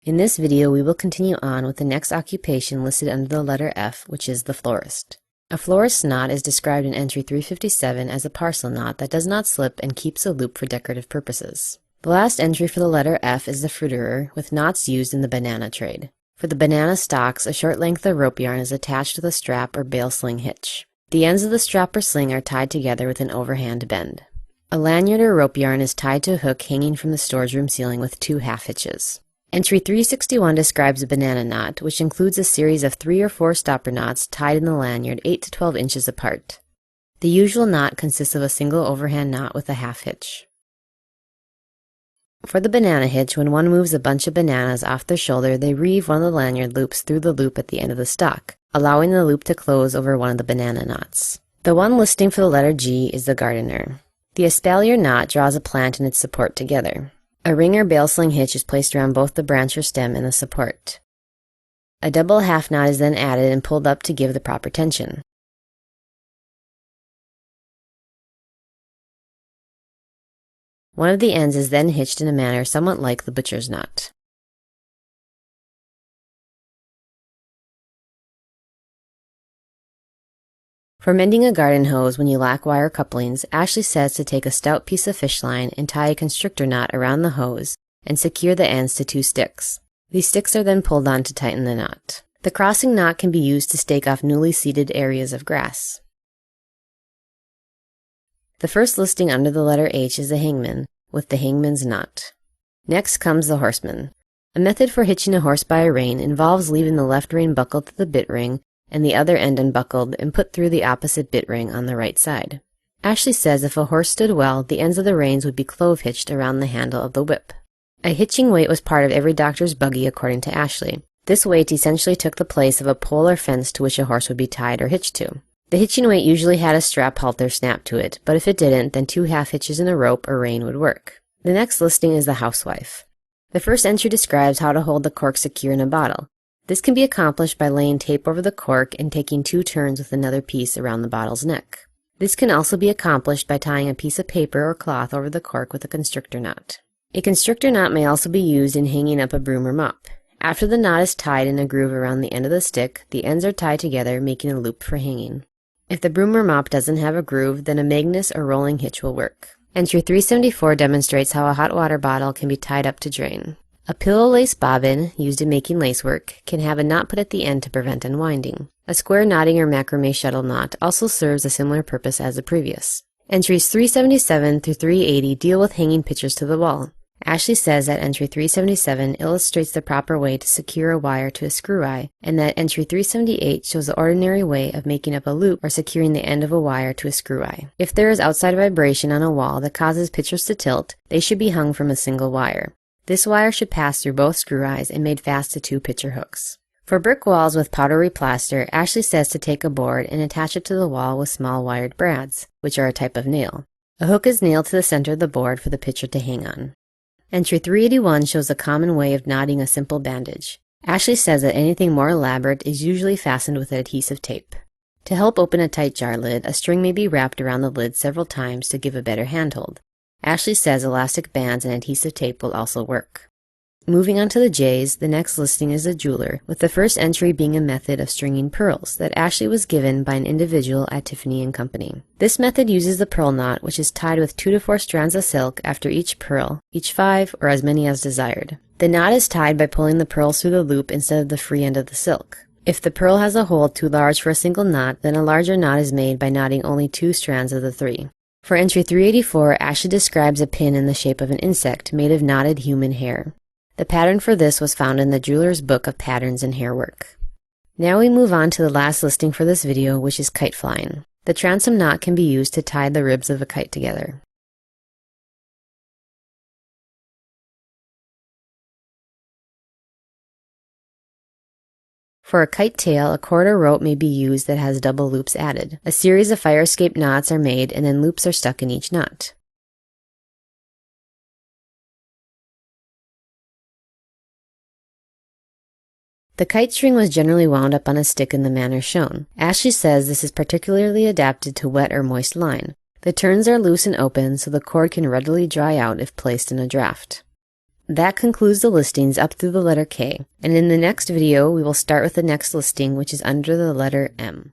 In this video, we will continue on with the next occupation listed under the letter F, which is the florist. A florist's knot is described in entry 357 as a parcel knot that does not slip and keeps a loop for decorative purposes. The last entry for the letter F is the fruiterer, with knots used in the banana trade. For the banana stalks, a short length of rope yarn is attached with a strap or bale sling hitch. The ends of the strap or sling are tied together with an overhand bend. A lanyard or rope yarn is tied to a hook hanging from the storage room ceiling with 2 half hitches. Entry 361 describes a banana knot, which includes a series of 3 or 4 stopper knots tied in the lanyard 8 to 12 inches apart. The usual knot consists of a single overhand knot with a half hitch. For the banana hitch, when one moves a bunch of bananas off their shoulder, they reeve one of the lanyard loops through the loop at the end of the stalk, allowing the loop to close over one of the banana knots. The one listing for the letter G is the gardener. The espalier knot draws a plant and its support together. A ring or bale sling hitch is placed around both the branch or stem and the support. A double half knot is then added and pulled up to give the proper tension. One of the ends is then hitched in a manner somewhat like the butcher's knot. For mending a garden hose when you lack wire couplings, Ashley says to take a stout piece of fish line and tie a constrictor knot around the hose and secure the ends to 2 sticks. These sticks are then pulled on to tighten the knot. The crossing knot can be used to stake off newly seeded areas of grass. The first listing under the letter H is the hangman, with the hangman's knot. Next comes the horseman. A method for hitching a horse by a rein involves leaving the left rein buckled to the bit ring and the other end unbuckled and put through the opposite bit ring on the right side. Ashley says if a horse stood well, the ends of the reins would be clove hitched around the handle of the whip. A hitching weight was part of every doctor's buggy according to Ashley. This weight essentially took the place of a pole or fence to which a horse would be tied or hitched to. The hitching weight usually had a strap halter snapped to it, but if it didn't, then 2 half hitches in a rope or rein would work. The next listing is the housewife. The first entry describes how to hold the cork secure in a bottle. This can be accomplished by laying tape over the cork and taking 2 turns with another piece around the bottle's neck. This can also be accomplished by tying a piece of paper or cloth over the cork with a constrictor knot. A constrictor knot may also be used in hanging up a broom or mop. After the knot is tied in a groove around the end of the stick, the ends are tied together, making a loop for hanging. If the broom or mop doesn't have a groove, then a magnet or rolling hitch will work. Entry 374 demonstrates how a hot water bottle can be tied up to drain. A pillow lace bobbin, used in making lacework, can have a knot put at the end to prevent unwinding. A square knotting or macrame shuttle knot also serves a similar purpose as the previous. Entries 377 through 380 deal with hanging pictures to the wall. Ashley says that entry 377 illustrates the proper way to secure a wire to a screw eye, and that entry 378 shows the ordinary way of making up a loop or securing the end of a wire to a screw eye. If there is outside vibration on a wall that causes pictures to tilt, they should be hung from a single wire. This wire should pass through both screw eyes and made fast to 2 picture hooks. For brick walls with powdery plaster, Ashley says to take a board and attach it to the wall with small wired brads, which are a type of nail. A hook is nailed to the center of the board for the picture to hang on. Entry 381 shows a common way of knotting a simple bandage. Ashley says that anything more elaborate is usually fastened with adhesive tape. To help open a tight jar lid, a string may be wrapped around the lid several times to give a better handhold. Ashley says elastic bands and adhesive tape will also work. Moving on to the J's, the next listing is a jeweler, with the first entry being a method of stringing pearls that Ashley was given by an individual at Tiffany & Company. This method uses the pearl knot, which is tied with 2 to 4 strands of silk after each pearl, each 5 or as many as desired. The knot is tied by pulling the pearls through the loop instead of the free end of the silk. If the pearl has a hole too large for a single knot, then a larger knot is made by knotting only 2 strands of the 3. For entry 384, Ashley describes a pin in the shape of an insect made of knotted human hair. The pattern for this was found in the jeweler's book of patterns and hair work. Now we move on to the last listing for this video, which is kite flying. The transom knot can be used to tie the ribs of a kite together. For a kite tail, a cord or rope may be used that has double loops added. A series of fire escape knots are made and then loops are stuck in each knot. The kite string was generally wound up on a stick in the manner shown. Ashley says this is particularly adapted to wet or moist line. The turns are loose and open so the cord can readily dry out if placed in a draft. That concludes the listings up through the letter K, and in the next video we will start with the next listing, which is under the letter M.